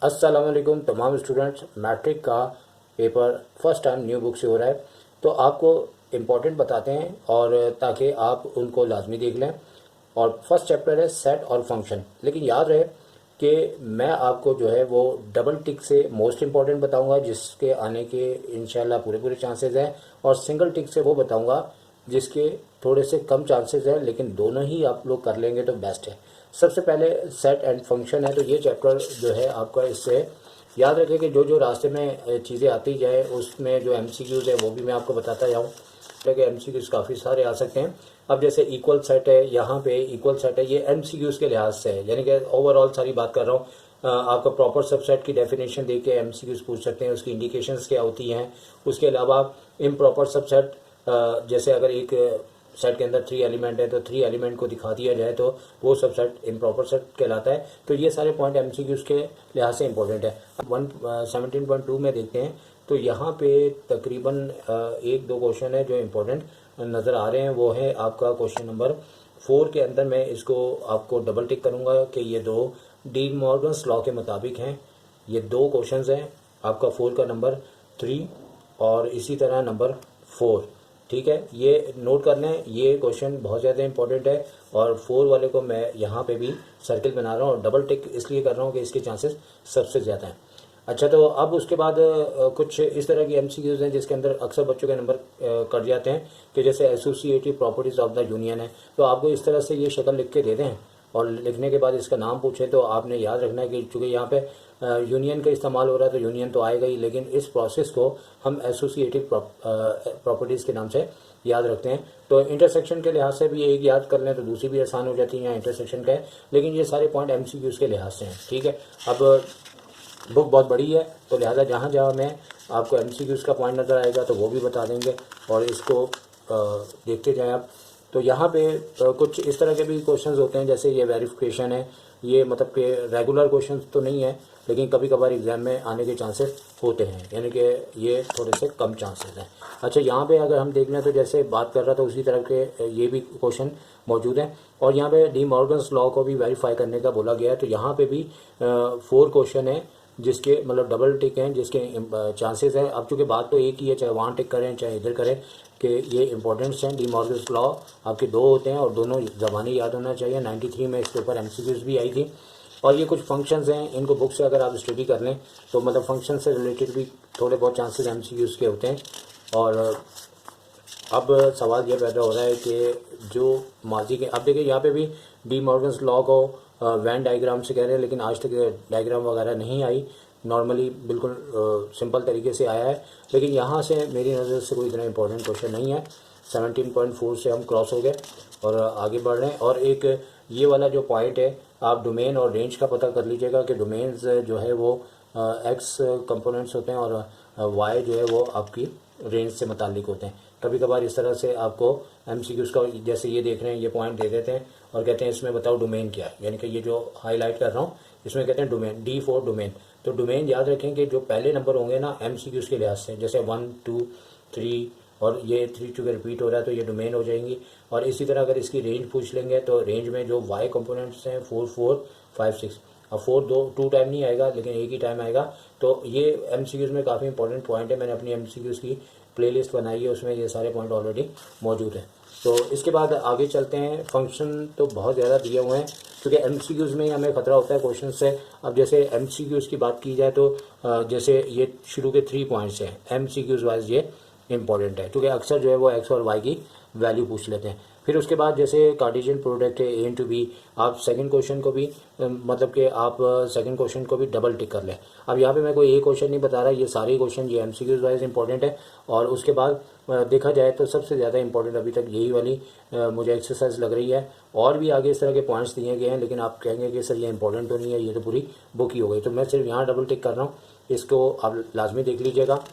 अस्सलाम वालेकुम तमाम स्टूडेंट्स। मैट्रिक का paper first time new book से हो रहा है, तो आपको इम्पोर्टेंट बताते हैं और ताकि आप उनको लाजमी देख लें। और फर्स्ट चैप्टर है सेट और फंक्शन, लेकिन याद रहे कि मैं आपको जो है वो डबल टिक से मोस्ट इम्पॉर्टेंट बताऊंगा जिसके आने के इंशाल्लाह पूरे पूरे चांसेस हैं, और सिंगल टिक से वो बताऊंगा जिसके थोड़े से कम चांसेस हैं, लेकिन दोनों ही आप लोग कर लेंगे तो बेस्ट है। सबसे पहले सेट एंड फंक्शन है, तो ये चैप्टर जो है आपका, इससे याद रखें कि जो जो रास्ते में चीज़ें आती जाए उसमें जो एमसीक्यूज़ है वो भी मैं आपको बताता जाऊँ, कि एमसीक्यूज़ काफ़ी सारे आ सकते हैं। अब जैसे इक्वल सेट है, यहाँ पे इक्वल सेट है, ये एमसीक्यूज़ के लिहाज से है, यानी कि ओवरऑल सारी बात कर रहा हूँ। आपका प्रॉपर सबसेट की डेफिनेशन दे के एमसीक्यूज़ पूछ सकते हैं, उसकी इंडिकेशंस क्या होती हैं। उसके अलावा इम्प्रॉपर सबसेट, जैसे अगर एक सेट के अंदर 3 एलिमेंट है तो 3 एलिमेंट को दिखा दिया जाए तो वो सब सेट इम्प्रॉपर सेट कहलाता है। तो ये सारे पॉइंट एमसीक्यूज़ के लिहाज से इंपॉर्टेंट है। 17.2 में देखते हैं तो यहाँ पे तकरीबन एक दो क्वेश्चन है जो इम्पोर्टेंट नज़र आ रहे हैं। वो है आपका क्वेश्चन नंबर 4 के अंदर मैं इसको आपको डबल टिक करूँगा कि ये दो डी मॉर्गन्स लॉ के मुताबिक हैं। ये दो क्वेश्चंस हैं, आपका 4 का नंबर 3 और इसी तरह नंबर 4। ठीक है, ये नोट कर लें, ये क्वेश्चन बहुत ज़्यादा इंपॉर्टेंट है। और 4 वाले को मैं यहाँ पे भी सर्किल बना रहा हूँ और डबल टिक इसलिए कर रहा हूँ कि इसके चांसेस सबसे ज़्यादा हैं। अच्छा, तो अब उसके बाद कुछ इस तरह की एमसीक्यूज़ हैं जिसके अंदर अक्सर बच्चों के नंबर कट जाते हैं, कि जैसे associative properties of the union है। तो आपको इस तरह से ये शक्ल लिख के दे दें और लिखने के बाद इसका नाम पूछे तो आपने याद रखना है कि चूँकि यहाँ पे यूनियन का इस्तेमाल हो रहा है तो यूनियन तो आएगा ही, लेकिन इस प्रोसेस को हम एसोसिएटिव प्रॉपर्टीज़ के नाम से याद रखते हैं। तो इंटरसेक्शन के लिहाज से भी एक याद कर लें तो दूसरी भी आसान हो जाती है, यहाँ इंटरसेक्शन का है, लेकिन ये सारे पॉइंट एमसीक्यूज़ के लिहाज से हैं। ठीक है, अब बुक बहुत बड़ी है तो लिहाजा जहाँ जहाँ मैं आपको एमसीक्यूज़ का पॉइंट नज़र आएगा तो वो भी बता देंगे और इसको देखते जाएं आप। तो यहाँ पे कुछ इस तरह के भी क्वेश्चंस होते हैं, जैसे ये वेरिफिकेशन है, ये मतलब कि रेगुलर क्वेश्चंस तो नहीं है, लेकिन कभी कभार एग्ज़ाम में आने के चांसेस होते हैं, यानी कि ये थोड़े से कम चांसेस हैं। अच्छा, यहाँ पे अगर हम देख लें तो जैसे बात कर रहा था उसी तरह के ये भी क्वेश्चन मौजूद हैं, और यहाँ पे डी मॉर्गन्स लॉ को भी वेरीफाई करने का बोला गया है। तो यहाँ पे भी 4 क्वेश्चन है जिसके मतलब डबल टिक हैं, जिसके चांसेस हैं। अब चूँकि बात तो एक ही है, चाहे वहाँ टिक करें चाहे इधर करें, कि ये इंपॉर्टेंट्स हैं। डी मॉर्गन्स लॉ आपके 2 होते हैं और दोनों ज़बानी याद होना चाहिए। 93 में इसके ऊपर एमसीक्यूज़ भी आई थी। और ये कुछ फंक्शंस हैं, इनको बुक से अगर आप स्टडी कर लें तो मतलब फंक्शन से रिलेटेड भी थोड़े बहुत चांसेस एमसीक्यूज़ के होते हैं। और अब सवाल ये पैदा हो रहा है कि जो माजी के, अब देखिए यहाँ पे भी डी मॉर्गन्स लॉ को वैन डायग्राम से कह रहे हैं, लेकिन आज तक डायग्राम वगैरह नहीं आई, नॉर्मली बिल्कुल सिंपल तरीके से आया है। लेकिन यहाँ से मेरी नज़र से कोई इतना इंपॉर्टेंट क्वेश्चन नहीं है। 17.4 से हम क्रॉस हो गए और आगे बढ़ रहे हैं। और एक ये वाला जो पॉइंट है, आप डोमेन और रेंज का पता कर लीजिएगा कि डोमेन्स जो है वो एक्स कंपोनेंट्स होते हैं और वाई जो है वो आपकी रेंज से मुताल्लिक होते हैं। कभी कभार इस तरह से आपको एमसीक्यूज़ का, जैसे ये देख रहे हैं, ये पॉइंट दे देते हैं और कहते हैं इसमें बताओ डोमेन क्या है, यानी कि ये जो हाईलाइट कर रहा हूँ इसमें कहते हैं डोमेन, डी फॉर डोमेन। तो डोमेन याद रखें कि जो पहले नंबर होंगे ना एमसीक्यूज़ के लिहाज से, जैसे 1 2 3 और ये 3 चूँकि रिपीट हो रहा है तो ये डोमेन हो जाएंगी। और इसी तरह अगर इसकी रेंज पूछ लेंगे तो रेंज में जो वाई कंपोनेंट्स हैं 4 4 5 6, अब 4 2 टाइम नहीं आएगा लेकिन एक ही टाइम आएगा। तो ये एमसीक्यूज़ में काफ़ी इंपॉर्टेंट पॉइंट है। मैंने अपनी एमसीक्यूज़ की प्लेलिस्ट बनाई है, उसमें ये सारे पॉइंट ऑलरेडी मौजूद हैं। तो इसके बाद आगे चलते हैं। फंक्शन तो बहुत ज़्यादा दिए हुए हैं क्योंकि एमसीक्यूज़ में हमें ख़तरा होता है क्वेश्चन से। अब जैसे एमसीक्यूज़ की बात की जाए तो जैसे ये शुरू के 3 पॉइंट्स हैं एमसीक्यूज़ वाइज, ये इंपॉर्टेंट है क्योंकि अक्सर जो है वो एक्स और वाई की वैल्यू पूछ लेते हैं। फिर उसके बाद जैसे कार्टेशियन प्रोडक्ट है ए टू बी, आप सेकंड क्वेश्चन को भी मतलब कि आप सेकंड क्वेश्चन को भी डबल टिक कर लें। अब यहाँ पे मैं कोई एक क्वेश्चन नहीं बता रहा, ये सारे क्वेश्चन ये एमसीक्यूज़ वाइज इंपॉर्टेंट है। और उसके बाद देखा जाए तो सबसे ज़्यादा इंपॉर्टेंट अभी तक यही वाली मुझे एक्सरसाइज लग रही है। और भी आगे इस तरह के पॉइंट्स दिए गए हैं, लेकिन आप कहेंगे कि सर ये इंपॉर्टेंट तो नहीं है, ये तो पूरी बुक ही हो गई। तो मैं सिर्फ यहाँ डबल टिक कर रहा हूँ, इसको आप लाजमी देख लीजिएगा।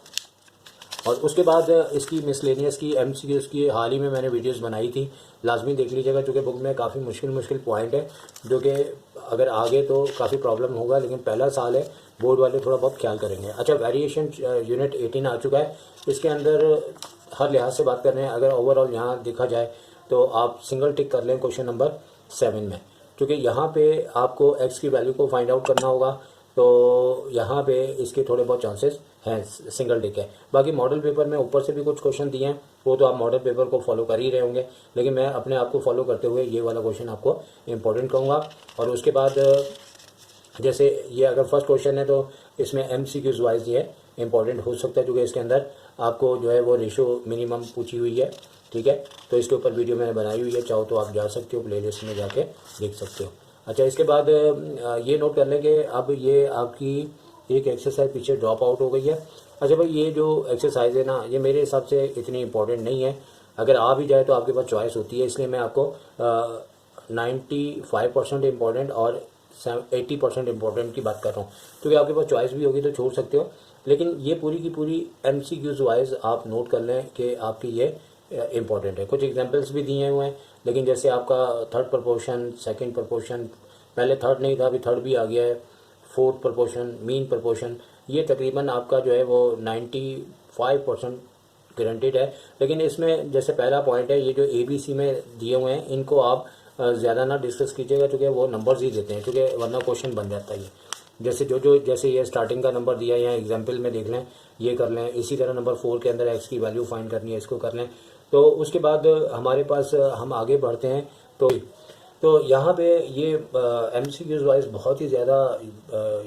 और उसके बाद इसकी मिसलेनियस की एमसीक्यूज़ की हाल ही में मैंने वीडियोस बनाई थी, लाजमी देख लीजिएगा, क्योंकि बुक में काफ़ी मुश्किल पॉइंट है जो कि अगर आगे तो काफ़ी प्रॉब्लम होगा, लेकिन पहला साल है, बोर्ड वाले थोड़ा बहुत ख्याल करेंगे। अच्छा, वेरिएशन यूनिट 18 आ चुका है, इसके अंदर हर लिहाज से बात कर रहे हैं। अगर ओवरऑल यहाँ देखा जाए तो आप सिंगल टिक कर लें क्वेश्चन नंबर 7 में, क्योंकि यहाँ पे आपको एक्स की वैल्यू को फाइंड आउट करना होगा। तो यहाँ पे इसके थोड़े बहुत चांसेस हैं सिंगल टिक है। बाकी मॉडल पेपर में ऊपर से भी कुछ क्वेश्चन दिए हैं, वो तो आप मॉडल पेपर को फॉलो कर ही रहे होंगे, लेकिन मैं अपने आप को फॉलो करते हुए ये वाला क्वेश्चन आपको इम्पोर्टेंट कहूँगा। और उसके बाद जैसे ये अगर फर्स्ट क्वेश्चन है तो इसमें MCQs वाइज ये इंपॉर्टेंट हो सकता है, क्योंकि इसके अंदर आपको जो है वो रेशो मिनिमम पूछी हुई है, ठीक है। तो इसके ऊपर वीडियो मैंने बनाई हुई है, चाहो तो आप जा सकते हो, प्लेलिस्ट में जाके देख सकते हो। अच्छा, इसके बाद ये नोट कर लें कि अब ये आपकी एक एक्सरसाइज पीछे ड्रॉप आउट हो गई है। अच्छा भाई, ये जो एक्सरसाइज है ना, ये मेरे हिसाब से इतनी इंपॉर्टेंट नहीं है। अगर आ भी जाए तो आपके पास चॉइस होती है, इसलिए मैं आपको 95% इम्पॉर्टेंट और 80% इम्पोर्टेंट की बात कर रहा हूँ, क्योंकि आपके पास चॉइस भी होगी तो छोड़ सकते हो। लेकिन ये पूरी की पूरी MCQs वाइज आप नोट कर लें कि आपकी ये इम्पॉर्टेंट है। कुछ एग्जांपल्स भी दिए हुए हैं, लेकिन जैसे आपका थर्ड प्रपोर्शन, सेकंड प्रपोर्शन, पहले थर्ड नहीं था अभी थर्ड भी आ गया है, फोर्थ प्रपोर्शन, मीन प्रपोर्शन, ये तकरीबन आपका जो है वो 95% गारंटेड है। लेकिन इसमें जैसे पहला पॉइंट है, ये जो ABC में दिए हुए हैं इनको आप ज़्यादा ना डिस्कस कीजिएगा, क्योंकि वो नंबर्स ही देते हैं, क्योंकि वरना क्वेश्चन बन जाता है। जैसे जैसे ये स्टार्टिंग का नंबर दिया है या एग्जाम्पल में देख लें, ये कर लें। इसी तरह नंबर 4 के अंदर x की वैल्यू फाइंड करनी है, इसको कर लें। तो उसके बाद हमारे पास हम आगे बढ़ते हैं। तो यहाँ पे ये MCQs वाइज बहुत ही ज़्यादा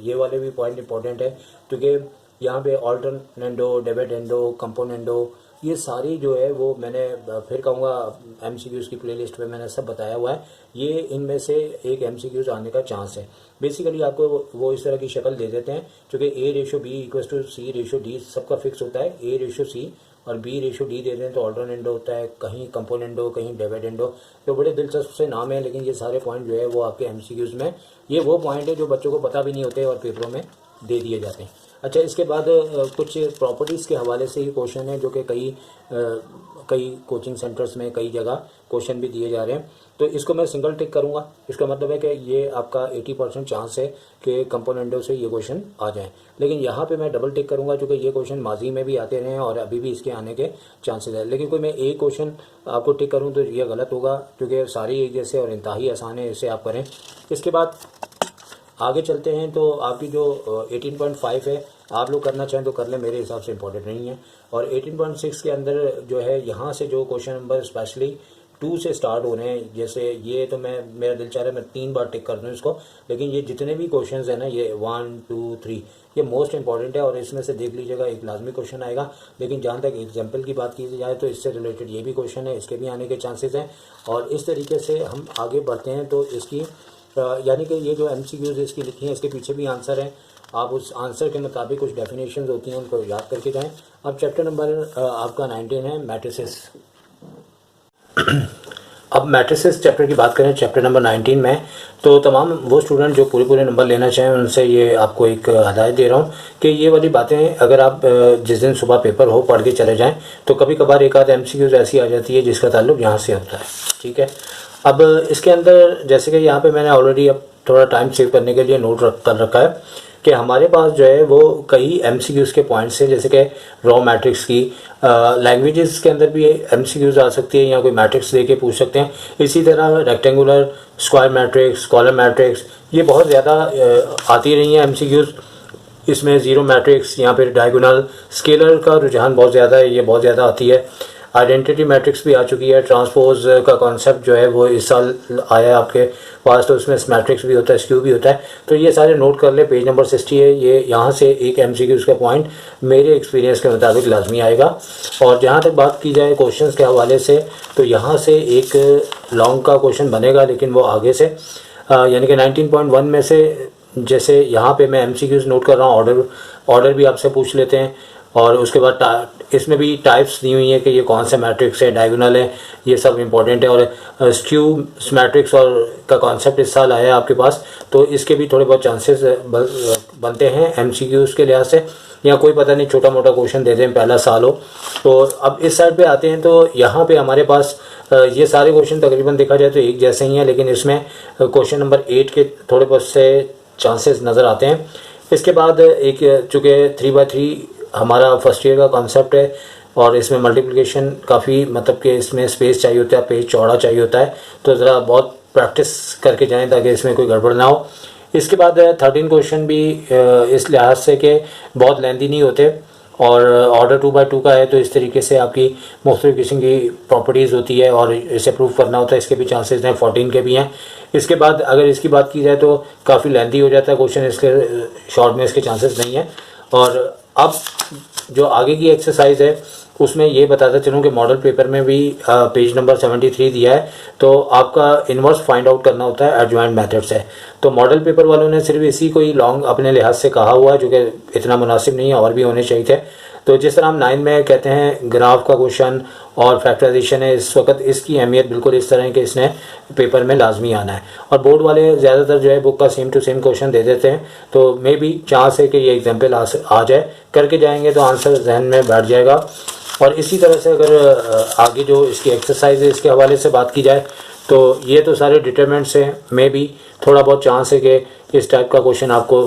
ये वाले भी पॉइंट इंपॉर्टेंट है, क्योंकि यहाँ पे ऑल्टरनेंडो, डिविडेंडो, कंपोनेंडो, ये सारी जो है वो मैंने फिर कहूँगा MCQs की प्लेलिस्ट पे मैंने सब बताया हुआ है। ये इनमें से एक MCQs आने का चांस है। बेसिकली आपको वो इस तरह की शक्ल दे देते हैं, क्योंकि A/B=C/D सबका फिक्स होता है। A/C और B/D दे देते हैं तो ऑल्टरनेंडो होता है, कहीं कंपोनेंडो, कहीं डिविडेंडो। तो बड़े दिलचस्प से नाम है, लेकिन ये सारे पॉइंट जो है वो आपके MCQs में, ये वो पॉइंट है जो बच्चों को पता भी नहीं होते और पेपरों में दे दिए जाते हैं। अच्छा, इसके बाद कुछ प्रॉपर्टीज़ के हवाले से ही क्वेश्चन है, जो कि कई कोचिंग सेंटर्स में कई जगह क्वेश्चन भी दिए जा रहे हैं। तो इसको मैं सिंगल टिक करूंगा। इसका मतलब है कि ये आपका 80% चांस है कि कंपोनेंडो से ये क्वेश्चन आ जाएं। लेकिन यहाँ पे मैं डबल टिक करूंगा, क्योंकि ये क्वेश्चन माजी में भी आते रहे हैं और अभी भी इसके आने के चांसेस है। लेकिन कोई मैं एक क्वेश्चन आपको टिक करूँ तो ये गलत होगा, क्योंकि सारी एक जैसे और इंतहाई आसान है, इसे आप करें। इसके बाद आगे चलते हैं। तो आपकी जो 18.5 है, आप लोग करना चाहें तो कर लें, मेरे हिसाब से इंपॉर्टेंट नहीं है। और 18.6 के अंदर जो है, यहाँ से जो क्वेश्चन नंबर स्पेशली 2 से स्टार्ट हो रहे हैं, जैसे ये तो मेरा दिल चाह रहा है मैं 3 बार टिक कर दूँ इसको, लेकिन ये जितने भी क्वेश्चंस हैं ना, ये 1, 2, 3 ये मोस्ट इंपॉर्टेंट है। और इसमें से देख लीजिएगा एक लाजमी क्वेश्चन आएगा। लेकिन जहाँ तक एग्जाम्पल की बात की जाए तो इससे रिलेटेड ये भी क्वेश्चन है, इसके भी आने के चांसेस हैं। और इस तरीके से हम आगे बढ़ते हैं। तो इसकी यानी कि ये जो MCQs इसकी लिखी हैं, इसके पीछे भी आंसर है। आप उस आंसर के मुताबिक कुछ डेफिनेशंस होती हैं, उनको याद करके जाएं। अब चैप्टर नंबर आपका 19 है मैट्रिसेस। अब मैट्रिसेस चैप्टर की बात करें, चैप्टर नंबर 19 में, तो तमाम वो स्टूडेंट जो पूरे नंबर लेना चाहें उनसे ये आपको एक हदायत दे रहा हूँ कि ये वाली बातें अगर आप जिस दिन सुबह पेपर हो पढ़ के चले जाएं, तो कभी कभार एक आध MCQs ऐसी आ जाती है जिसका ताल्लुक यहाँ से होता है, ठीक है। अब इसके अंदर जैसे कि यहाँ पे मैंने ऑलरेडी अब थोड़ा टाइम सेव करने के लिए नोट कर रखा है कि हमारे पास जो है वो कई MCQs के पॉइंट्स हैं, जैसे कि रॉ मैट्रिक्स की, लैंग्वेजेस के अंदर भी MCQs आ सकती है, या कोई मैट्रिक्स दे के पूछ सकते हैं। इसी तरह rectangular, square matrix, column matrix, ये बहुत ज़्यादा आती रही हैं MCQs। इसमें ज़ीरो मैट्रिक्स या फिर डायगोनल, स्केलर का रुझान बहुत ज़्यादा है, ये बहुत ज़्यादा आती है। आइडेंटिटी मैट्रिक्स भी आ चुकी है। ट्रांसपोज का कॉन्सेप्ट जो है वो इस साल आया है आपके पास, तो उसमें मैट्रिक्स भी होता है, स्क्यू भी होता है। तो ये सारे नोट कर ले, पेज नंबर 60 है। ये यहाँ से एक MCQs का पॉइंट मेरे एक्सपीरियंस के मुताबिक लाजमी आएगा। और जहाँ तक बात की जाए क्वेश्चंस के हवाले से, तो यहाँ से एक लॉन्ग का क्वेश्चन बनेगा, लेकिन वो आगे से यानी कि 19.1 में से, जैसे यहाँ पे मैं MCQs नोट कर रहा हूँ, ऑर्डर भी आपसे पूछ लेते हैं। और उसके बाद इसमें भी टाइप्स दी हुई हैं कि ये कौन सा मैट्रिक्स है, डायगोनल है, ये सब इंपॉर्टेंट है। और स्क्यू मैट्रिक्स और का कॉन्सेप्ट इस साल आया है आपके पास, तो इसके भी थोड़े बहुत चांसेस बनते हैं MCQs के लिहाज से, या कोई पता नहीं छोटा मोटा क्वेश्चन दे दें, पहला साल हो। तो अब इस साइड पे आते हैं। तो यहाँ पे हमारे पास ये सारे क्वेश्चन तकरीबन देखा जाए तो एक जैसे ही हैं, लेकिन इसमें क्वेश्चन नंबर 8 के थोड़े बहुत से चांसेस नज़र आते हैं। इसके बाद एक, चूँकि 3x3 हमारा फर्स्ट ईयर का कॉन्सेप्ट है, और इसमें मल्टीप्लिकेशन काफ़ी, मतलब कि इसमें स्पेस चाहिए होता है, पेज चौड़ा चाहिए होता है, तो ज़रा बहुत प्रैक्टिस करके जाएं ताकि इसमें कोई गड़बड़ ना हो। इसके बाद 13 क्वेश्चन भी इस लिहाज से कि बहुत लेंदी नहीं होते और ऑर्डर 2x2 का है, तो इस तरीके से आपकी मुख्तलिफ किस्म की प्रॉपर्टीज़ होती है और इसे प्रूव करना होता है। इसके भी चांसेस हैं, 14 के भी हैं। इसके बाद अगर इसकी बात की जाए तो काफ़ी लेंदी हो जाता है क्वेश्चन, इसके शॉर्ट में इसके चांसेस नहीं हैं। और अब जो आगे की एक्सरसाइज है उसमें ये बताता चलूँ कि मॉडल पेपर में भी पेज नंबर 73 दिया है, तो आपका इन्वर्स फाइंड आउट करना होता है एडजॉइंट मेथड से। तो मॉडल पेपर वालों ने सिर्फ इसी को ही लॉन्ग अपने लिहाज से कहा हुआ है, जो कि इतना मुनासिब नहीं है, और भी होने चाहिए थे। तो जिस तरह हम 9 में कहते हैं ग्राफ का क्वेश्चन और फैक्टराइजेशन है, इस वक्त इसकी अहमियत बिल्कुल इस तरह है कि इसने पेपर में लाजमी आना है। और बोर्ड वाले ज़्यादातर जो है बुक का सेम टू सेम क्वेश्चन दे देते हैं, तो मे भी चांस है कि ये एग्जाम्पल आ जाए, करके जाएंगे तो आंसर जहन में बैठ जाएगा। और इसी तरह से अगर आगे जो इसकी एक्सरसाइज है इसके हवाले से बात की जाए तो ये तो सारे डिटरमिनेंट्स हैं, मे भी थोड़ा बहुत चांस है कि इस टाइप का क्वेश्चन आपको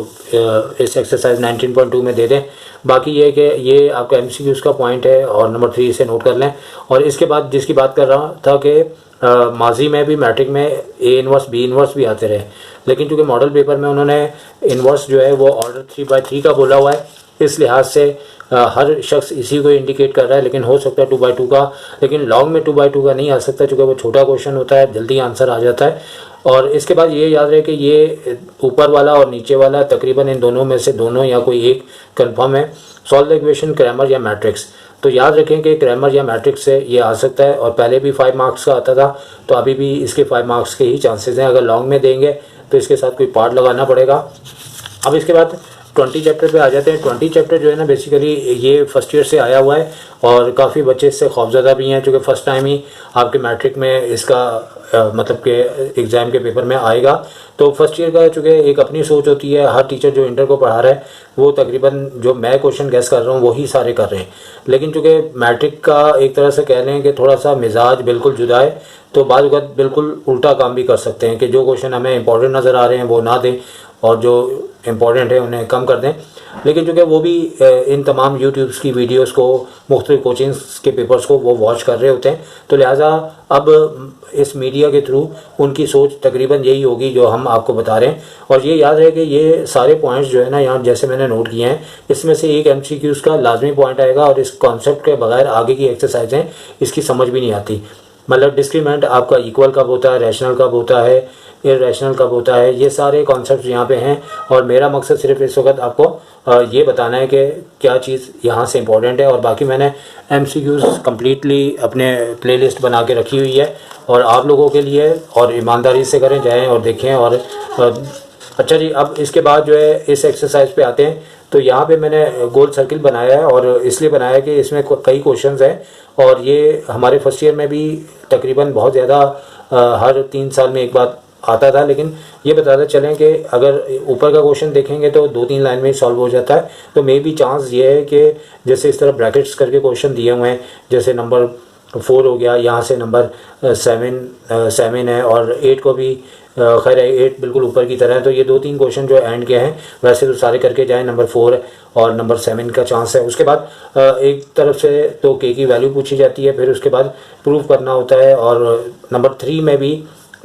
इस एक्सरसाइज 19.2 में दे दें। बाकी ये कि ये आपका MCQs का पॉइंट है और नंबर 3 से नोट कर लें। और इसके बाद जिसकी बात कर रहा था कि माजी में भी मैट्रिक में A इन्वर्स B इन्वर्स भी आते रहे, लेकिन चूँकि मॉडल पेपर में उन्होंने इन्वर्स जो है वो ऑर्डर 3x3 का बोला हुआ है, इस लिहाज से हर शख्स इसी को इंडिकेट कर रहा है, लेकिन हो सकता है 2x2 का, लेकिन लॉन्ग में 2x2 का नहीं आ सकता क्योंकि वो छोटा क्वेश्चन होता है, जल्दी आंसर आ जाता है। और इसके बाद ये याद रहे कि ये ऊपर वाला और नीचे वाला तकरीबन इन दोनों में से दोनों या कोई एक कंफर्म है। सॉल्व द इक्वेशन क्रैमर या मैट्रिक्स, तो याद रखें कि क्रैमर या मैट्रिक्स से ये आ सकता है, और पहले भी 5 मार्क्स का आता था, तो अभी भी इसके 5 मार्क्स के ही चांसेस हैं। अगर लॉन्ग में देंगे तो इसके साथ कोई पार्ट लगाना पड़ेगा। अब इसके बाद 20 चैप्टर पे आ जाते हैं। 20 चैप्टर जो है ना बेसिकली ये फर्स्ट ईयर से आया हुआ है और काफ़ी बच्चे इससे खौफज़दा भी हैं, क्योंकि फ़र्स्ट टाइम ही आपके मैट्रिक में इसका मतलब कि एग्ज़ाम के पेपर में आएगा। तो फर्स्ट ईयर का चूँकि एक अपनी सोच होती है, हर टीचर जो इंटर को पढ़ा रहा है वो तकरीबन जो मैं क्वेश्चन गैस कर रहा हूँ वही सारे कर रहे हैं, लेकिन चूँकि मैट्रिक का एक तरह से कह लें कि थोड़ा सा मिजाज बिल्कुल जुदा है, तो बाद वक्त बिल्कुल उल्टा काम भी कर सकते हैं कि जो क्वेश्चन हमें इंपॉर्टेंट नज़र आ रहे हैं वो ना दें और जो इम्पॉर्टेंट है उन्हें कम कर दें। लेकिन चूँकि वो भी इन तमाम यूट्यूब्स की वीडियोस को, मुख्तलिफ कोचिंग्स के पेपर्स को वो वॉच कर रहे होते हैं, तो लिहाजा अब इस मीडिया के थ्रू उनकी सोच तकरीबन यही होगी जो हम आपको बता रहे हैं। और ये याद रहे कि ये सारे पॉइंट्स जो है ना यहाँ जैसे मैंने नोट किए हैं, इसमें से एक MCQs का लाजमी पॉइंट आएगा, और इस कॉन्सेप्ट के बगैर आगे की एक्सरसाइजें इसकी समझ भी नहीं आती। मतलब डिस्क्रीमेंट आपका इक्वल कब होता है, रैशनल कब होता है, इररेशनल कब होता है, ये सारे कॉन्सेप्ट्स यहाँ पे हैं। और मेरा मकसद सिर्फ इस वक्त आपको ये बताना है कि क्या चीज़ यहाँ से इम्पोर्टेंट है। और बाकी मैंने MCQs कम्प्लीटली अपने प्लेलिस्ट बना के रखी हुई है और आप लोगों के लिए, और ईमानदारी से करें, जाएँ और देखें। और अच्छा जी, अब इसके बाद जो है इस एक्सरसाइज पे आते हैं। तो यहाँ पे मैंने गोल सर्किल बनाया है, और इसलिए बनाया कि इसमें कई क्वेश्चंस हैं और ये हमारे फर्स्ट ईयर में भी तकरीबन बहुत ज़्यादा हर 3 साल में एक बार आता था। लेकिन ये बताते चलें कि अगर ऊपर का क्वेश्चन देखेंगे तो 2-3 लाइन में ही सॉल्व हो जाता है। तो मे बी चांस ये है कि जैसे इस तरह ब्रैकेट्स करके क्वेश्चन दिए हुए हैं, जैसे नंबर 4 हो गया, यहाँ से नंबर 7 है, और 8 को भी खैर 8 बिल्कुल ऊपर की तरह है। तो ये 2-3 क्वेश्चन जो एंड के हैं वैसे तो सारे करके जाएँ, नंबर 4 और नंबर 7 का चांस है। उसके बाद एक तरफ से तो के की वैल्यू पूछी जाती है, फिर उसके बाद प्रूव करना होता है। और नंबर 3 में भी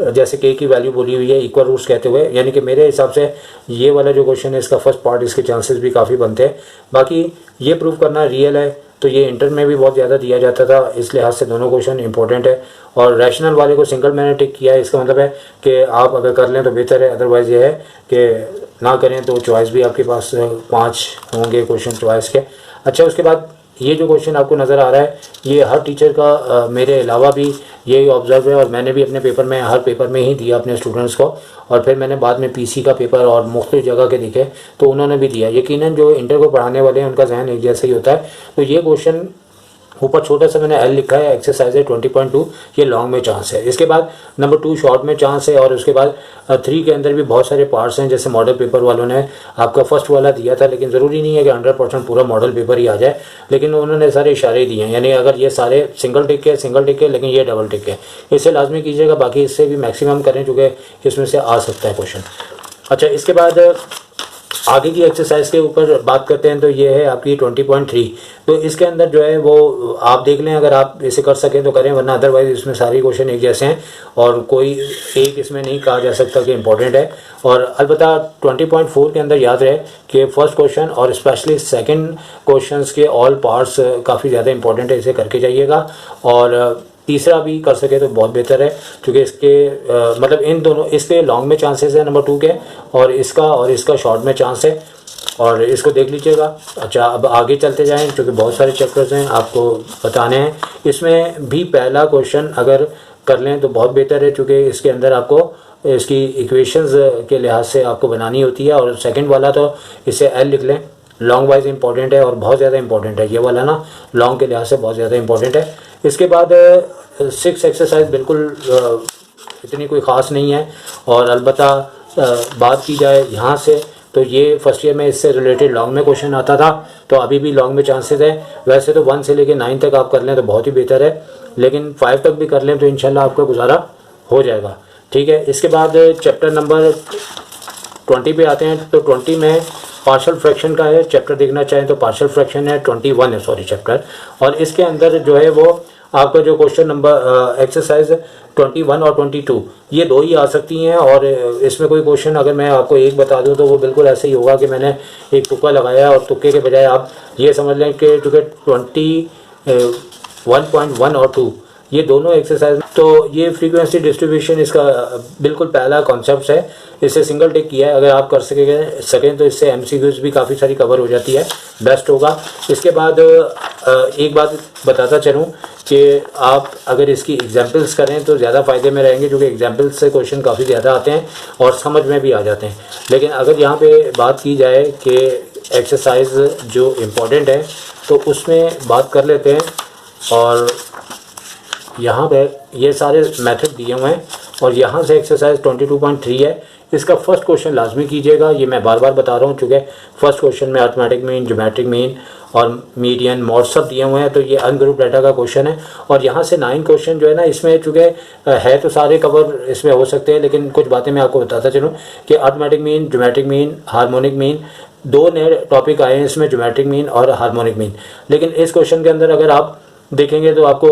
जैसे के की वैल्यू बोली हुई है इक्वल रूट्स कहते हुए, यानी कि मेरे हिसाब से ये वाला जो क्वेश्चन है इसका फर्स्ट पार्ट, इसके चांसेस भी काफ़ी बनते हैं। बाकी ये प्रूव करना रियल है, तो ये इंटर में भी बहुत ज़्यादा दिया जाता था, इस लिहाज से दोनों क्वेश्चन इंपॉर्टेंट है। और रैशनल वाले को सिंगल मैंने टिक किया है, इसका मतलब है कि आप अगर कर लें तो बेहतर है, अदरवाइज़ ये है कि ना करें तो चॉइस भी आपके पास 5 होंगे क्वेश्चन चॉइस के। अच्छा, उसके बाद ये जो क्वेश्चन आपको नज़र आ रहा है ये हर टीचर का मेरे अलावा भी यही ऑब्जर्व है, और मैंने भी अपने पेपर में हर पेपर में ही दिया अपने स्टूडेंट्स को, और फिर मैंने बाद में PC का पेपर और मुख्तलिफ जगह के दिखे तो उन्होंने भी दिया। यकीनन जो इंटर को पढ़ाने वाले हैं उनका जहन एक जैसा ही होता है। तो ये क्वेश्चन ऊपर छोटा सा मैंने L लिखा है, एक्सरसाइज है 20.2, ये लॉन्ग में चांस है। इसके बाद नंबर 2 शॉर्ट में चांस है, और उसके बाद 3 के अंदर भी बहुत सारे पार्ट्स हैं। जैसे मॉडल पेपर वालों ने आपका फर्स्ट वाला दिया था, लेकिन ज़रूरी नहीं है कि 100% पूरा मॉडल पेपर ही आ जाए, लेकिन उन्होंने सारे इशारे दिए हैं। यानी अगर ये सारे सिंगल टिक है, लेकिन ये डबल टिक है, इसे लाजमी कीजिएगा। बाकी इससे भी मैक्सिमम करें, चूँकि इसमें से आ सकता है क्वेश्चन। अच्छा, इसके बाद आगे की एक्सरसाइज के ऊपर बात करते हैं तो ये है आपकी 20.3। तो इसके अंदर जो है वो आप देख लें, अगर आप इसे कर सकें तो करें, वरना अदरवाइज इसमें सारे क्वेश्चन एक जैसे हैं और कोई एक इसमें नहीं कहा जा सकता कि इम्पोर्टेंट है। और अलबत्ता 20.4 के अंदर याद रहे कि फर्स्ट क्वेश्चन और स्पेशली सेकंड क्वेश्चंस के ऑल पार्ट्स काफ़ी ज़्यादा इंपॉर्टेंट है, इसे करके जाइएगा। और तीसरा भी कर सके तो बहुत बेहतर है, क्योंकि इसके मतलब इन दोनों, इसके लॉन्ग में चांसेस है नंबर 2 के, और इसका शॉर्ट में चांस है, और इसको देख लीजिएगा। अच्छा, अब आगे चलते जाएं, क्योंकि बहुत सारे चैप्टर्स हैं आपको बताने हैं। इसमें भी पहला क्वेश्चन अगर कर लें तो बहुत बेहतर है, क्योंकि इसके अंदर आपको इसकी इक्वेशंस के लिहाज से आपको बनानी होती है। और सेकंड वाला तो इसे एल लिख लें, लॉन्ग वाइज इंपॉर्टेंट है और बहुत ज़्यादा इंपॉर्टेंट है ये वाला ना, लॉन्ग के लिहाज से बहुत ज़्यादा इंपॉर्टेंट है। इसके बाद 6 एक्सरसाइज बिल्कुल इतनी कोई ख़ास नहीं है। और अलबत्ता बात की जाए यहाँ से, तो ये फर्स्ट ईयर में इससे रिलेटेड लॉन्ग में क्वेश्चन आता था, तो अभी भी लॉन्ग में चांसेस है। वैसे तो 1 से लेकर 9 तक आप कर लें तो बहुत ही बेहतर है, लेकिन 5 तक भी कर लें तो इंशाल्लाह आपका गुजारा हो जाएगा। ठीक है, इसके बाद चैप्टर नंबर 20 पे आते हैं। तो 20 में पार्शियल फ्रैक्शन का है चैप्टर, देखना चाहें तो पार्शियल फ्रैक्शन है 21 है, सॉरी चैप्टर। और इसके अंदर जो है वो आपका जो क्वेश्चन नंबर एक्सरसाइज 21 और 22 ये 2 ही आ सकती हैं। और इसमें कोई क्वेश्चन अगर मैं आपको एक बता दूं तो वो बिल्कुल ऐसे ही होगा कि मैंने एक तुक्का लगाया, और तुक्के के बजाय आप ये समझ लें कि चूँकि 21.1 और 2 ये दोनों एक्सरसाइज, तो ये फ्रीक्वेंसी डिस्ट्रीब्यूशन इसका बिल्कुल पहला कॉन्सेप्ट है, इसे सिंगल टिक किया है। अगर आप कर सकें तो इससे एमसीक्यूज भी काफ़ी सारी कवर हो जाती है, बेस्ट होगा। इसके बाद एक बात बताता चलूँ कि आप अगर इसकी एग्जाम्पल्स करें तो ज़्यादा फ़ायदे में रहेंगे, क्योंकि एग्जाम्पल्स से क्वेश्चन काफ़ी ज़्यादा आते हैं और समझ में भी आ जाते हैं। लेकिन अगर यहाँ पे बात की जाए कि एक्सरसाइज जो इम्पोर्टेंट है तो उसमें बात कर लेते हैं। और यहाँ पे ये सारे मेथड दिए हुए हैं, और यहाँ से एक्सरसाइज 22.3 है, इसका फर्स्ट क्वेश्चन लाजमी कीजिएगा। ये मैं बार बार बता रहा हूँ, चूँकि फर्स्ट क्वेश्चन में अर्थमेटिक मीन, ज्योमेट्रिक मीन और मीडियन, मॉड सब दिए हुए हैं, तो ये अनग्रुप डाटा का क्वेश्चन है। और यहाँ से 9 क्वेश्चन जो है ना, इसमें चूँकि है तो सारे कवर इसमें हो सकते हैं, लेकिन कुछ बातें मैं आपको बताता चलूँ कि arithmetic mean, geometric mean, harmonic mean, 2 नए टॉपिक आए हैं इसमें, ज्योमेट्रिक मीन और हार्मोनिक मीन। लेकिन इस क्वेश्चन के अंदर अगर आप देखेंगे तो आपको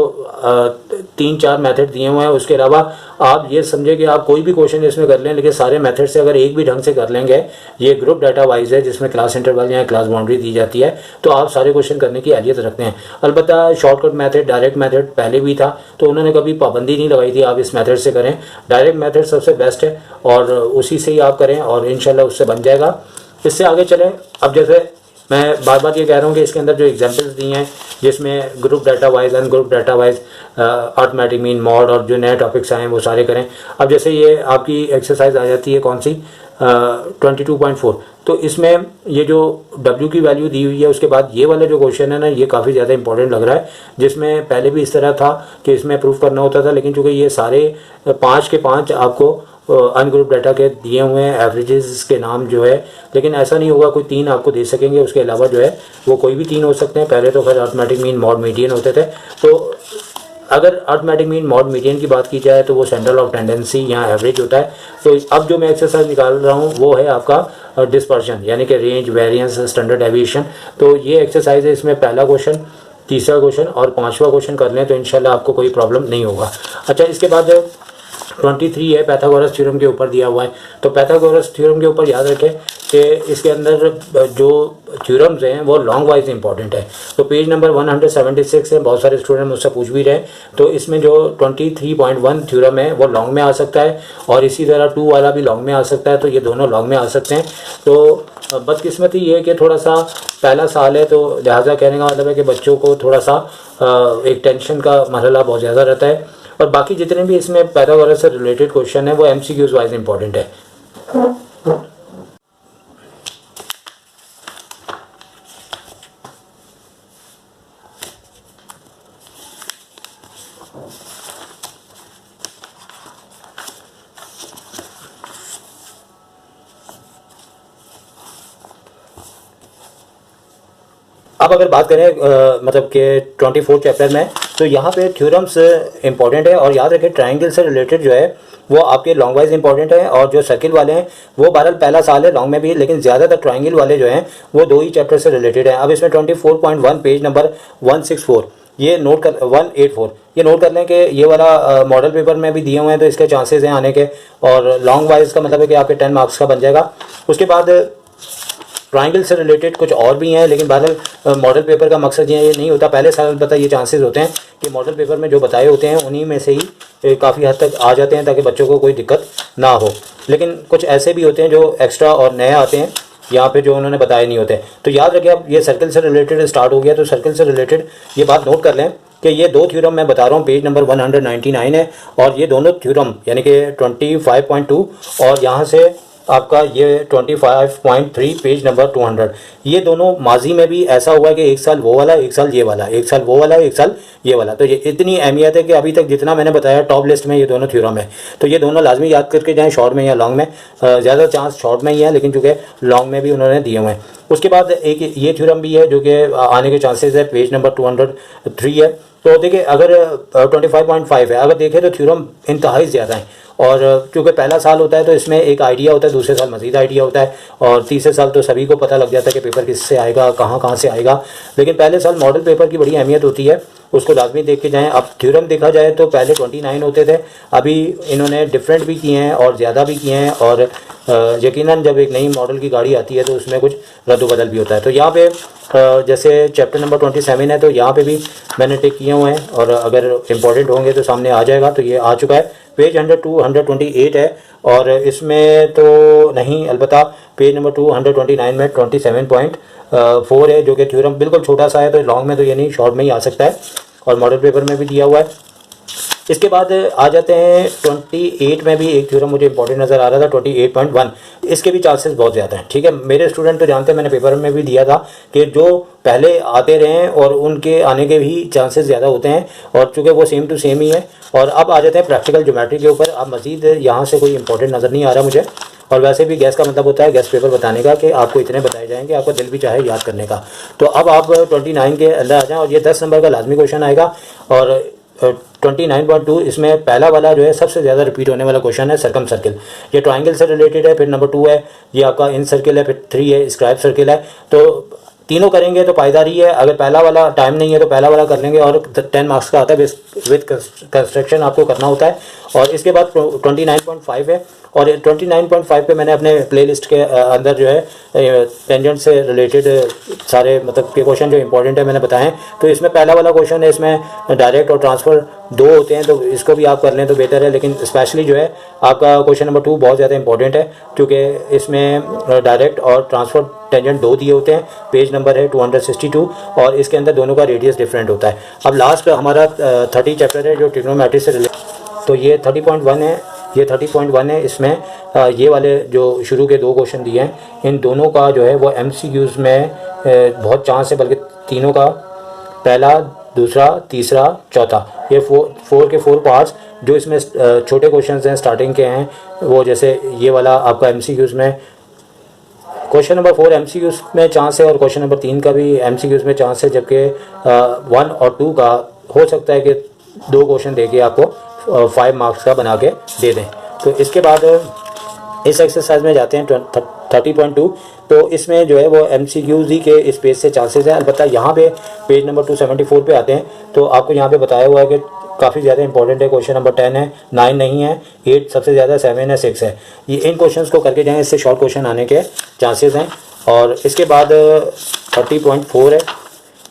3-4 मेथड दिए हुए हैं। उसके अलावा आप ये समझे कि आप कोई भी क्वेश्चन इसमें कर लें, लेकिन सारे मेथड से अगर एक भी ढंग से कर लेंगे, ये ग्रुप डाटा वाइज है जिसमें क्लास इंटरवल या क्लास बाउंड्री दी जाती है, तो आप सारे क्वेश्चन करने की अहलियत रखते हैं। अलबत्ता शॉर्टकट मेथड, डायरेक्ट मेथड पहले भी था, तो उन्होंने कभी पाबंदी नहीं लगाई थी आप इस मेथड से करें। डायरेक्ट मेथड सबसे बेस्ट है और उसी से ही आप करें और इंशाल्लाह उससे बन जाएगा। इससे आगे चलें। अब जैसे मैं बार बार ये कह रहा हूँ कि इसके अंदर जो एग्जाम्पल्स दिए हैं, जिसमें group data wise, ungroup data wise, arithmetic mean, mod और जो नए टॉपिक्स आए हैं वो सारे करें। अब जैसे ये आपकी एक्सरसाइज आ जाती है कौन सी, 22.4, तो इसमें ये जो W की वैल्यू दी हुई है, उसके बाद ये वाला जो क्वेश्चन है ना, ये काफ़ी ज़्यादा इंपॉर्टेंट लग रहा है, जिसमें पहले भी इस तरह था कि इसमें प्रूफ करना होता था, लेकिन चूँकि ये सारे 5 के 5 आपको अनग्रुप डाटा के दिए हुए हैं, एवरेजेस के नाम जो है, लेकिन ऐसा नहीं होगा कोई 3 आपको दे सकेंगे, उसके अलावा जो है वो कोई भी 3 हो सकते हैं। पहले तो खैर अर्थमेटिक मीन, मॉड, मीडियन होते थे। तो अगर अर्थमेटिक मीन, मॉड, मीडियन की बात की जाए तो वो सेंट्रल ऑफ टेंडेंसी या एवरेज होता है। तो अब जो मैं एक्सरसाइज निकाल रहा हूँ वो है आपका डिस्पर्शन, यानी कि रेंज, वेरिएंस, स्टैंडर्ड डेविएशन। तो ये एक्सरसाइज है, इसमें पहला क्वेश्चन, तीसरा क्वेश्चन और 5वां क्वेश्चन कर लें तो इंशाल्लाह आपको कोई प्रॉब्लम नहीं होगा। अच्छा, इसके बाद 23 है, पैथागोरस थ्योरम के ऊपर दिया हुआ है। तो पैथागोरस थ्योरम के ऊपर याद रखें कि इसके अंदर जो थ्योरम्स हैं वो लॉन्ग वाइज इंपॉर्टेंट है। तो पेज नंबर 176 है, बहुत सारे स्टूडेंट मुझसे पूछ भी रहे हैं। तो इसमें जो 23.1 थ्योरम है वो लॉन्ग में आ सकता है, और इसी तरह 2 वाला भी लॉन्ग में आ सकता है, तो ये दोनों लॉन्ग में आ सकते हैं। तो बदकिस्मती ये है कि थोड़ा सा पहला साल है, तो लिहाजा कहने का मतलब है कि बच्चों को थोड़ा सा एक टेंशन का मरहला बहुत ज़्यादा रहता है। और बाकी जितने भी इसमें पैथागोरस से रिलेटेड क्वेश्चन है वो एमसीक्यूज वाइज इंपॉर्टेंट है। अब अगर बात करें मतलब कि 24 चैप्टर में तो यहाँ पे थ्योरम्स इंपॉर्टेंट है, और याद रखें ट्राइंगल से रिलेटेड जो है वो आपके लॉन्ग वाइज इंपॉर्टेंट है, और जो सर्किल वाले हैं वो बहरहाल पहला साल है लॉन्ग में भी, लेकिन ज़्यादातर ट्राइंगल वाले जो हैं वो 2 ही चैप्टर से रिलेटेड हैं। अब इसमें 24.1 पेज नंबर 164 ये नोट कर 184 ये नोट कर लें कि ये वाला मॉडल पेपर में भी दिए हुए हैं, तो इसके चांसेस हैं आने के, और लॉन्ग वाइज का मतलब है कि आपके 10 मार्क्स का बन जाएगा। उसके बाद ट्राइंगल से रिलेटेड कुछ और भी हैं, लेकिन बहरहाल मॉडल पेपर का मकसद ये नहीं होता, पहले साल पता ये चांसेस होते हैं कि मॉडल पेपर में जो बताए होते हैं उन्हीं में से ही काफ़ी हद तक आ जाते हैं ताकि बच्चों को कोई दिक्कत ना हो। लेकिन कुछ ऐसे भी होते हैं जो एक्स्ट्रा और नए आते हैं यहाँ पे जो उन्होंने बताए नहीं होते। तो याद रखिए अब ये सर्कल से रिलेटेड स्टार्ट हो गया, तो सर्कल से रिलेटेड ये बात नोट कर लें कि ये 2 थ्योरम मैं बता रहा हूँ, पेज नंबर 199 है, और ये दोनों थ्योरम यानी कि 25.2 और यहाँ से आपका ये 25.3 पेज नंबर 200, ये दोनों माजी में भी ऐसा हुआ कि एक साल वो वाला, एक साल ये वाला, एक साल वो वाला, एक साल ये वाला। तो ये इतनी अहमियत है कि अभी तक जितना मैंने बताया टॉप लिस्ट में ये दोनों थ्योरम है, तो ये दोनों लाजमी याद करके जाएँ, शॉर्ट में या लॉन्ग में। ज़्यादा चांस शॉर्ट में ही है, लेकिन चूँकि लॉन्ग में भी उन्होंने दिए हुए हैं। उसके बाद एक ये थ्योरम भी है जो कि आने के चांसेस है, पेज नंबर 203 है। तो देखिए अगर 25.5 है, अगर देखें तो थ्योरम इंतहाई ज़्यादा है, और क्योंकि पहला साल होता है तो इसमें एक आइडिया होता है, दूसरे साल मज़ीद आइडिया होता है, और तीसरे साल तो सभी को पता लग जाता है कि पेपर किससे आएगा, कहाँ से आएगा। लेकिन पहले साल मॉडल पेपर की बड़ी अहमियत होती है, उसको लाजमी देख के जाएँ। अब थ्योरम देखा जाए तो पहले 29 होते थे, अभी इन्होंने डिफरेंट भी किए हैं और ज़्यादा भी किए हैं, और यकीनन जब एक नई मॉडल की गाड़ी आती है तो उसमें कुछ रद्द-बदल भी होता है। तो यहाँ पे जैसे चैप्टर नंबर 27 है, तो यहाँ पे भी मैंने टिक किए हुए हैं, और अगर इंपॉर्टेंट होंगे तो सामने आ जाएगा। तो ये आ चुका है, पेज 100-128 है, और इसमें तो नहीं, अलबत्ता पेज नंबर 229 में 27.4 है, जो कि थ्योरम बिल्कुल छोटा सा है, तो लॉन्ग में तो ये नहीं, शॉर्ट में ही आ सकता है, और मॉडल पेपर में भी दिया हुआ है। इसके बाद आ जाते हैं 28 में भी एक थ्योरम मुझे इंपॉर्टेंट नज़र आ रहा था, 28.1, इसके भी चांसेस बहुत ज़्यादा हैं। ठीक है, मेरे स्टूडेंट तो जानते हैं, मैंने पेपर में भी दिया था कि जो पहले आते रहे हैं और उनके आने के भी चांसेस ज़्यादा होते हैं, और चूँकि वो सेम टू सेम ही है। और अब आ जाते हैं प्रैक्टिकल ज्योमेट्री के ऊपर। अब मज़ीद यहाँ से कोई इंपॉर्टेंट नज़र नहीं आ रहा मुझे, और वैसे भी गैस का मतलब होता है गैस पेपर बताने का कि आपको इतने बताए जाएंगे, आपका दिल भी चाहे याद करने का। तो अब आप 29 के अंदर आ जाएँ, और ये 10 नंबर का लाजमी क्वेश्चन आएगा, और 29.2 इसमें पहला वाला जो है सबसे ज़्यादा रिपीट होने वाला क्वेश्चन है, सर्कम सर्किल। ये ट्राइंगल से रिलेटेड है, फिर नंबर 2 है ये आपका इन सर्किल है, फिर 3 है स्क्राइब सर्किल है। तो तीनों करेंगे तो पायदारी है, अगर पहला वाला टाइम नहीं है तो पहला वाला कर लेंगे, और 10 मार्क्स का आता है, विद कंस्ट्रक्शन आपको करना होता है। और इसके बाद 29.5 है, और 29.5 पे मैंने अपने प्लेलिस्ट के अंदर जो है टेंजेंट से रिलेटेड सारे मतलब के क्वेश्चन जो इंपॉर्टेंट है मैंने बताए हैं। तो इसमें पहला वाला क्वेश्चन है, इसमें डायरेक्ट और ट्रांसफ़र 2 होते हैं, तो इसको भी आप कर लें तो बेहतर है। लेकिन स्पेशली जो है आपका क्वेश्चन नंबर 2 बहुत ज़्यादा इंपॉर्टेंट है, क्योंकि इसमें डायरेक्ट और ट्रांसफ़र टेंजेंट 2 दिए होते हैं, पेज नंबर है 262, और इसके अंदर दोनों का रेडियस डिफरेंट होता है। अब लास्ट हमारा 30 चैप्टर है जो ट्रिग्नोमेट्री से रिलेटेड, तो ये 30.1 है, ये 30.1 है। इसमें ये वाले जो शुरू के 2 क्वेश्चन दिए हैं, इन दोनों का जो है वो MCQs में बहुत चांस है, बल्कि तीनों का, पहला, दूसरा, तीसरा, चौथा, ये 4 के 4 पार्ट्स जो इसमें छोटे क्वेश्चंस हैं स्टार्टिंग के हैं, वो जैसे ये वाला आपका MCQs में क्वेश्चन नंबर 4 MCQs में चांस है, और क्वेश्चन नंबर 3 का भी MCQs में चांस है, जबकि 1 और 2 का हो सकता है कि 2 क्वेश्चन देके आपको 5 मार्क्स का बना के दे दें। तो इसके बाद इस एक्सरसाइज में जाते हैं 30.2, तो इसमें जो है वो MCQs ही के इस पेज से चांसेस है। अलबत्ता यहाँ पे पेज नंबर 274 पे आते हैं, तो आपको यहाँ पे बताया हुआ है कि काफ़ी ज़्यादा इंपॉर्टेंट है। क्वेश्चन नंबर 10 है, 9 नहीं है, 8 सबसे ज़्यादा, 7 है, 6 है। ये इन क्वेश्चंस को करके जाएँ, इससे शॉर्ट क्वेश्चन आने के चांसेस हैं। और इसके बाद 30.4 है,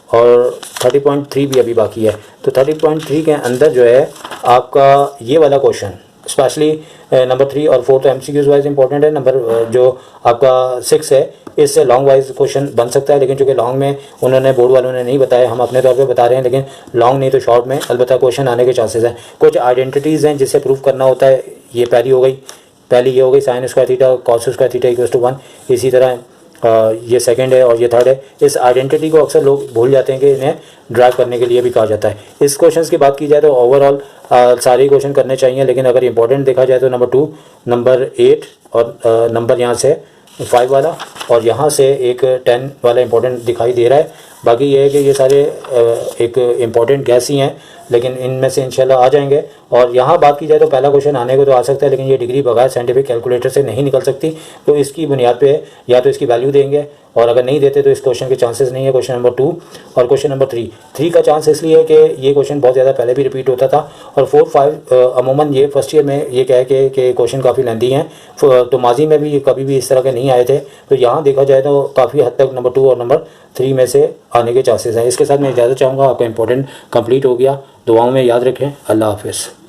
और 30.3 भी अभी बाकी है। तो 30.3 के अंदर जो है आपका ये वाला क्वेश्चन स्पेशली नंबर 3 और 4 तो MCQs वाइज इंपॉर्टेंट है। नंबर जो आपका 6 है, इससे लॉन्ग वाइज क्वेश्चन बन सकता है, लेकिन चूँकि लॉन्ग में उन्होंने बोर्ड वालों ने नहीं बताया, हम अपने तौर पे बता रहे हैं, लेकिन लॉन्ग नहीं तो शॉर्ट में अलबत्ता क्वेश्चन आने के चांसेस हैं। कुछ आइडेंटिटीज़ हैं जिससे प्रूफ करना होता है, ये पहली ये हो गई sine square theta cos square theta equals to 1। इसी तरह ये सेकंड है और ये थर्ड है। इस आइडेंटिटी को अक्सर लोग भूल जाते हैं कि इन्हें ड्राइव करने के लिए भी कहा जाता है। इस क्वेश्चंस की बात की जाए तो ओवरऑल सारे क्वेश्चन करने चाहिए, लेकिन अगर इंपॉर्टेंट देखा जाए तो नंबर 2, नंबर 8 और नंबर यहाँ से 5 वाला, और यहाँ से एक 10 वाला इंपॉर्टेंट दिखाई दे रहा है। बाकी ये है कि ये सारे एक इम्पॉर्टेंट गैस ही हैं, लेकिन इनमें से इंशाल्लाह आ जाएंगे। और यहाँ बात की जाए तो पहला क्वेश्चन आने को तो आ सकता है, लेकिन ये डिग्री बगैर साइंटिफिक कैलकुलेटर से नहीं निकल सकती। तो इसकी बुनियाद पे या तो इसकी वैल्यू देंगे, और अगर नहीं देते तो इस क्वेश्चन के चांसेस नहीं है। क्वेश्चन नंबर 2 और क्वेश्चन नंबर 3 का चांस इसलिए है कि ये क्वेश्चन बहुत ज़्यादा पहले भी रिपीट होता था, और 4, 5 अमूमन ये फर्स्ट ईयर में ये कह के कि क्वेश्चन काफ़ी लेंदी हैं, तो माजी में भी ये कभी भी इस तरह के नहीं आए थे। तो यहाँ देखा जाए तो काफ़ी हद तक नंबर 2 और नंबर 3 में से आने के चांसेस हैं। इसके साथ मैं इजाज़त चाहूँगा, आपका इंपॉर्टेंट कंप्लीट हो गया। दुआओं में याद रखें। अल्लाह हाफ़िज़।